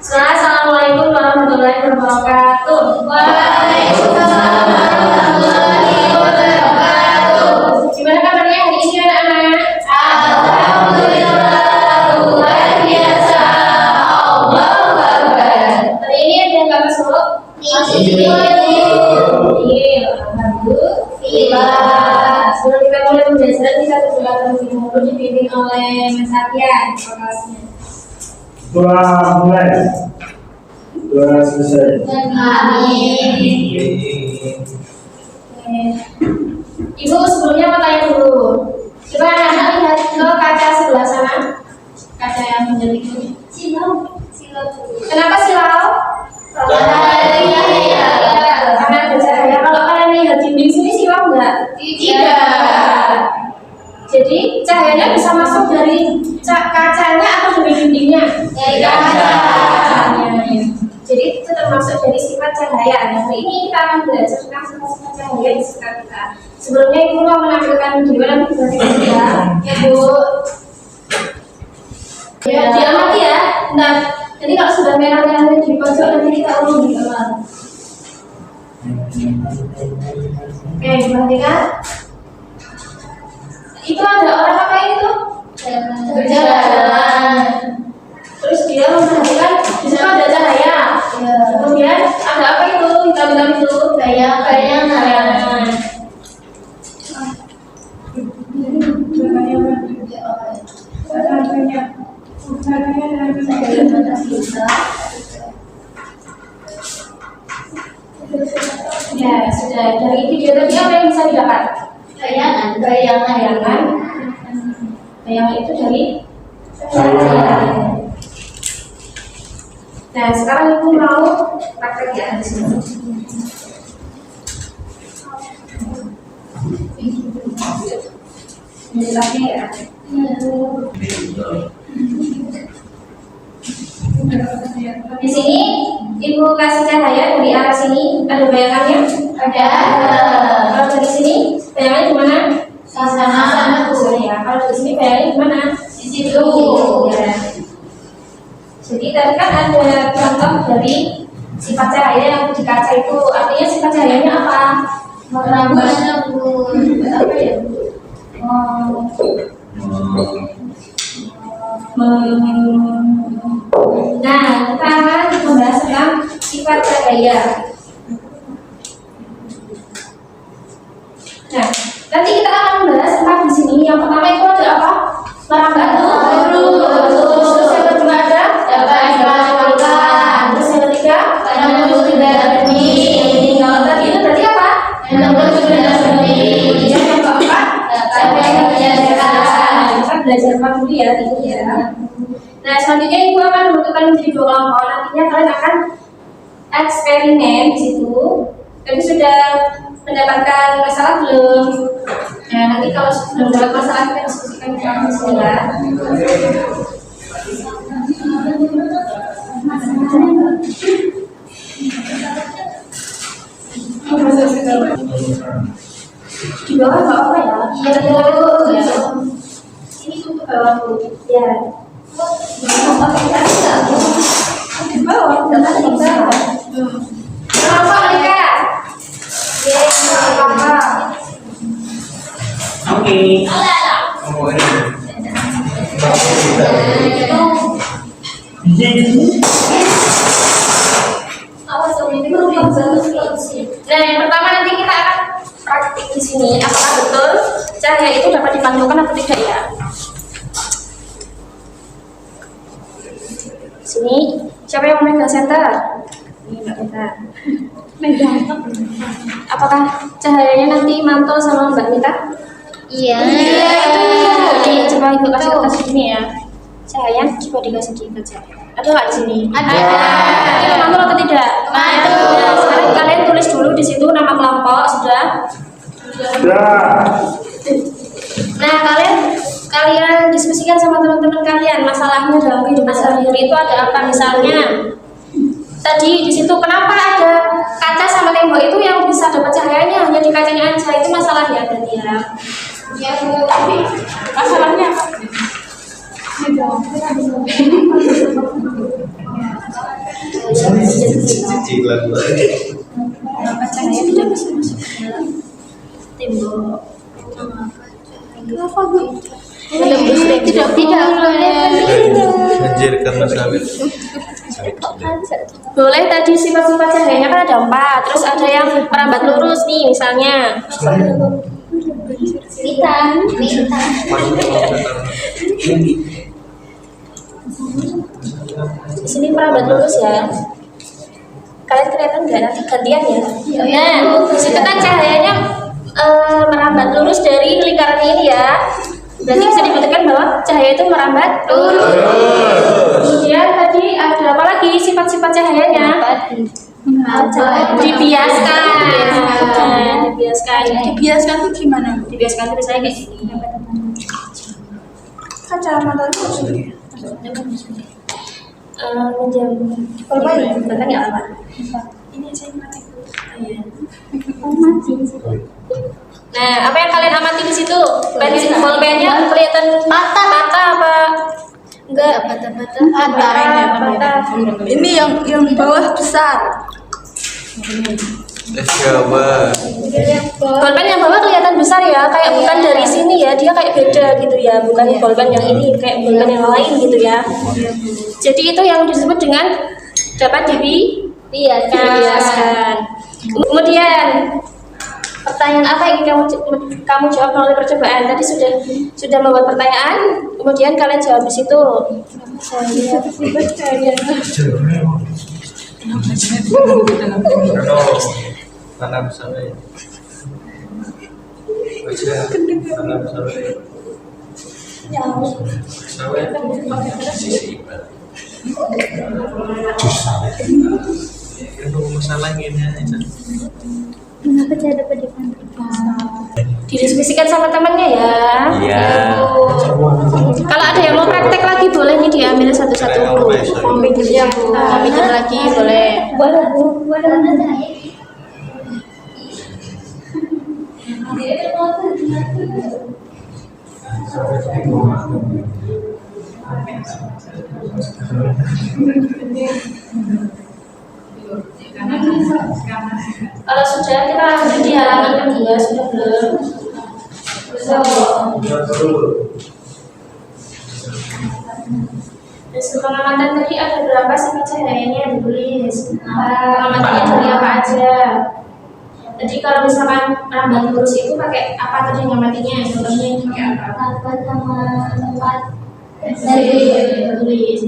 Assalamualaikum warahmatullahi wabarakatuh. Waalaikumsalam warahmatullahi wabarakatuh. Gimana kabarnya hari ini anak-anak? Alhamdulillah, luar biasa. Allahu Akbar. Hari ini ada yang nggak masuk? Alhamdulillah. Sebelum kita mulai pembelajaran, kita berdoa terlebih dahulu dibimbing oleh Mas Aryan kelasnya. Doa mulai. Doa selesai. Amin. Ibu sebelumnya mau tanya dulu. Coba anak-anak lihat ke kaca sebelah sana. Kaca yang menjadi itu. Silau. Kenapa silau? Cahaya. Karena ada cahaya. Kalau kalian lihat dinding sini silau enggak? Tidak. Jadi cahayanya bisa masuk dari kacanya atau dari dindingnya? Dari kaca. Jadi itu termasuk dari sifat cahaya. Nah, hari ini kita akan belajar tentang sifat cahaya di sekitar kita. Sebelumnya Ibu mau menampilkan video nanti ya, Bu. Ya, diamati ya. Nah, jadi kalau sudah merah-merah di pojok nanti kita urut di bawah. Oke, perhatikan. Itu ada orang apa itu? Berjalan. Terus dia memperhatikan di situ ada cahaya. Kemudian ada apa itu? Hitam-hitam itu? Bayangan. Ya, sudah. Dari video tadi apa yang bisa didapat? Bayangan. Bayangan itu dari cahaya. Nah, sekarang Ibu mau praktek ya di sini. Menjelasnya ya. Di sini Ibu kasih cahaya dari arah sini, ada bayangannya? Ada. Kalau dari sini bayangannya di mana? Sana. Ya. Kalau dari sini bayangannya di mana? Di situ. Ya. Jadi tadi kan ada contoh dari sifat cahaya yang di kaca itu, artinya sifat cahayanya apa? Merambat. Apa ya? Nah, kita akan membahas tentang sifat cahaya. Nah, nanti kita akan membahas tentang di sini. Yang pertama itu ada apa? Merambat. Terus yang kedua ada Dapat dilakukan. Terus yang ketiga Menembus benda seni. Kalau tadi itu berarti apa? Menembus benda seni. Yang keempat Dapat menyadarkan. kita belajar apa dulu ya ini ya. Nah, selanjutnya Ibu akan membentukkan menjadi dua kelompok. Nantinya kalian akan eksperimen di situ. Tapi sudah mendapatkan masalah belum? Nah, nanti kalau sudah mendapat masalah kita diskusikan di sini ya. Di bawah nggak apa ya? Iya, di bawah. Ya. Ini tuh ke bawah tuh. Ya. Di bawah, datang di bawah. Kenapa mereka? Ya, apa? Oke. Nah, yang pertama nanti kita akan praktik di sini. Apakah betul cahaya itu dapat dipantulkan atau tidak ya? Sini, siapa yang memegang senter? Ini Mbak Mita. Apakah cahayanya nanti mantul sama Mbak Mita? Iya. Ini coba Ibu kasih ke sini ya. Cahaya coba dikasih di kaca. Ada nggak di sini? Ada. Ini mantul atau tidak? Mantul. Nah, sekarang kalian tulis dulu di situ nama kelompok sudah. Sudah. Nah, kalian diskusikan sama teman-teman kalian masalahnya dalam kehidupan sehari-hari itu ada apa misalnya? Tadi di situ kenapa ada kaca sama tembok itu yang bisa dapat cahayanya hanya di kacanya aja, itu masalahnya tadi ya. Ya, tapi Masalahnya apa? Cicilan. Mengapa cahaya tidak bisa masuk ke dalam tembok? Kenapa Bu? Tidak boleh. Anjir karena sawit. Boleh tadi sifat-sifat cahayanya kan ada 4. Terus ada yang merambat lurus nih misalnya. Bintang. Di sini merambat lurus ya. Kalian kelihatan nggak nanti gantian ya? Nah, di situ kan cahayanya merambat lurus dari lingkaran ini ya. Berarti bisa dibuktikan bahwa cahaya itu merambat lurus. Kemudian tadi ada apa lagi sifat-sifat cahayanya? Dibiaskan. Dibiaskan tuh gimana? Dibiaskan itu misalnya kayak gini. Kacamata itu Bahkan nggak apa. ini saya mati. Nah, apa yang kalian amati di situ? Bolpennya kelihatan patah apa? Enggak, patah. Ini yang bawah besar. Gawat. Bolpen yang bawah kelihatan besar ya, kayak bukan dari sini ya, dia kayak beda gitu ya, bukan bolpen yang ini, kayak bolpen yang lain gitu ya. Jadi itu yang disebut dengan dapat dibiaskan. Kemudian pertanyaan apa yang kamu jawab melalui percobaan? Tadi sudah membuat pertanyaan, kemudian kalian jawab di situ. Tanam sawit. Tanam sawit. Sawit. Sisi. Itu masalah gini aja. Kenapa saya dapat di pantai? Didiskusikan sama temannya ya. Iya. Kalau ada yang mau praktek lagi boleh nih diambil satu-satu. Mau pinjam lagi boleh. Boleh Bu. Kalau sudah kita lanjut di halaman kedua sudah belum? Terus pengamatan tadi ada berapa sifat cahayanya yang ditulis? Pengamatannya dari apa aja? Jadi kalau misalkan merambat lurus itu pakai apa tadi ngamatinya? Contohnya pakai apa? Apa sama tempat Dari tulis.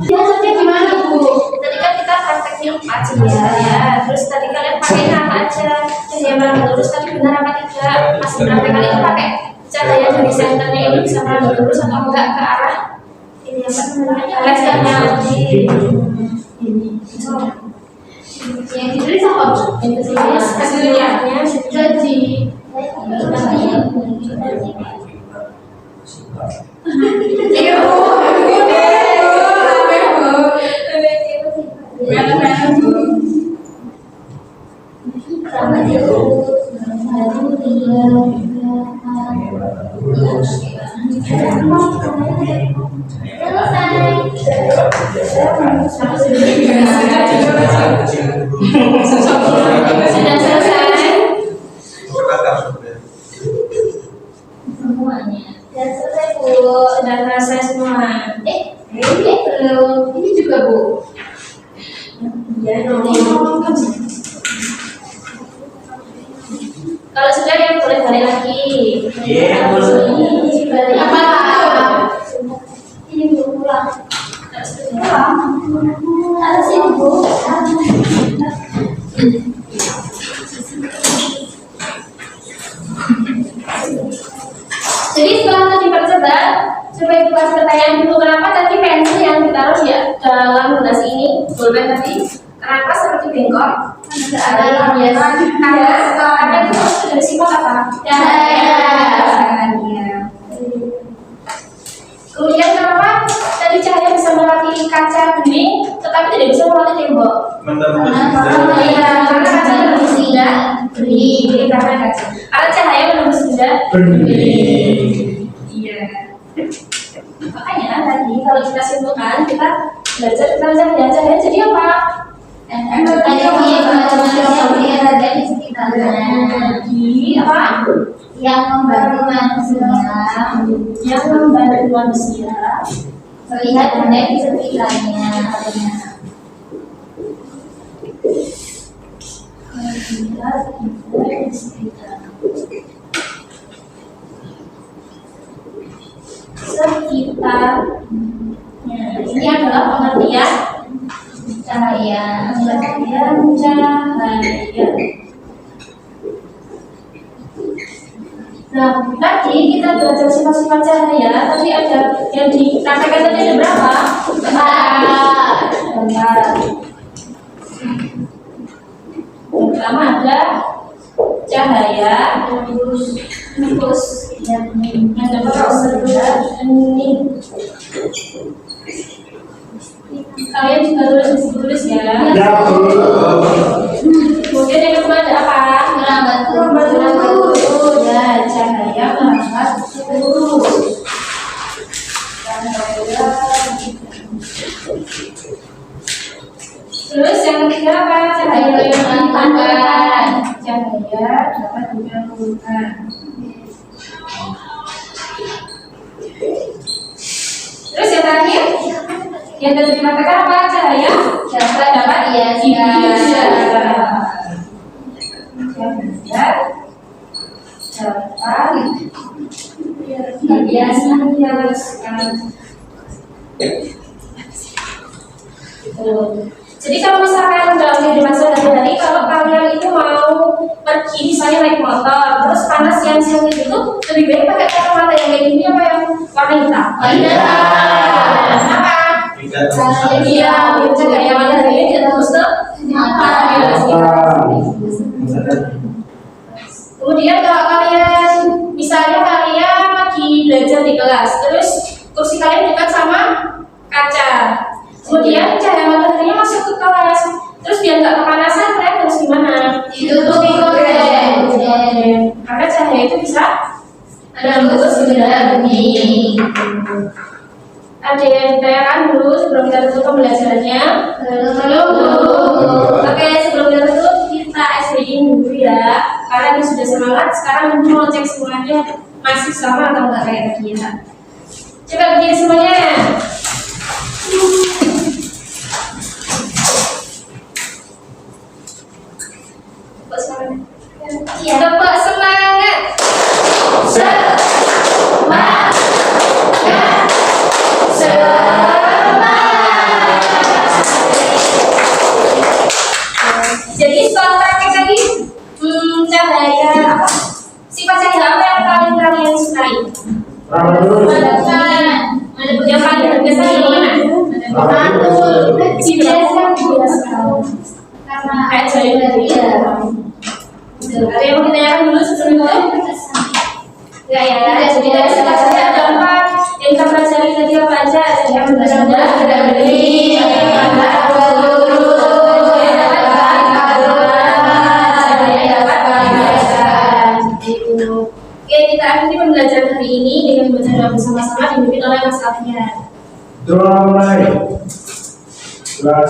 Maksudnya gimana Bu? Tadi kan kita prakteknya 4 sebenarnya ya. Terus tadi kalian pakai apa aja? Cahaya merambat lurus tadi benar apa tidak? Masih praktek itu pakai cahaya dari senternya ini bisa merambat lurus atau enggak ke arah ini apa namanya? Lasernya lagi. yang ditulis apa Bu? Yang ditulis hasilnya Jadi sudah selesai. semuanya. Dan selesai Bu. Sudah selesai semua. Ini belum. Ini juga Bu. Ya, kalau sudah ya boleh balik lagi. Iya, Balik Apa? apa? Ini belum pulang. Pulang. Ada sini Bu. Jadi setelah tadi percobaan, coba ibu kasih pertanyaan dulu kenapa tadi pensil yang ditaruh di dalam gelas ini, bolpen tadi, kenapa seperti bengkok? Ada Karena itu dari sifat apa? Cahaya. Iya. bening. Iya. Makanya tadi kalau kita simpulkan, kita belajar tentang cahaya jadi apa? Ada di sekitarnya. Di apa? Yang membantu manusia Yang membantu manusia melihat benda di sekitarnya. sekitar. Ini adalah pengertian Cahaya. cahaya. Nah, tadi kita belajar sifat-sifat cahaya, tapi ada yang dikatakan tadi ada berapa? Empat. Yang pertama ada cahaya, terus yang kedua hening. Kalian juga tulis ya. Ya, Bu. Kemudian yang kedua ada apa? Merambat Lurus. Ya, cahaya merambat lurus. Terus yang ketiga apa? Cahaya menyambungkan. Cahaya dapat menyambungkan. Terus yang terakhir, yang tadi dikatakan apa? Cahaya dapat dihiaskan. Jadi kalau misalkan dalam kehidupan sehari-hari, kalau kalian itu mau pergi misalnya naik motor, terus panas siang-siang itu lebih baik pakai kacamata yang kayak gini apa yang warna hitam? Kenapa? Iya, cahaya matahari tidak tembus ke mata. Kemudian kalau kalian misalnya kalian lagi belajar di kelas, terus kursi kalian dekat sama kaca, kemudian cahaya mataharinya masuk ke kelas, terus biar nggak kepanasan kalian harus gimana? Ditutupi gorden. Karena cahaya itu bisa Menembus udara bumi. ada yang ditanyakan dulu sebelum kita tutup pembelajarannya? Belum. Oke, sebelum kita tutup kita SBI dulu ya. Karena ini sudah semangat, sekarang mau cek semuanya masih sama atau enggak kayak tadi ya. Coba berdiri semuanya. Tepuk semangat. Tepuk semangat. Jadi soal terakhir tadi cahaya apa? Sifat cahaya apa yang paling kalian sukai? Yang paling berkesan yang mana? Kayak jari tadi ya. Ada yang mau ditanyakan dulu sebelum itu? Enggak ya. Jadi dari sifat cahaya ada empat. Yang kita pelajari tadi apa aja? Yang benar-benar tidak berdiri, Oke, kita akhiri pembelajaran hari ini dengan membaca doa bersama-sama dipimpin oleh Mas Alfian. Doa mulai. Doa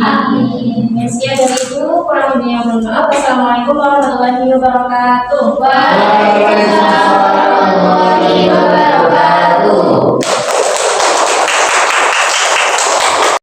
Amin. Sekian dari itu, kurang lebihnya mohon maaf. Wassalamualaikum warahmatullahi wabarakatuh. Waalaikumsalam.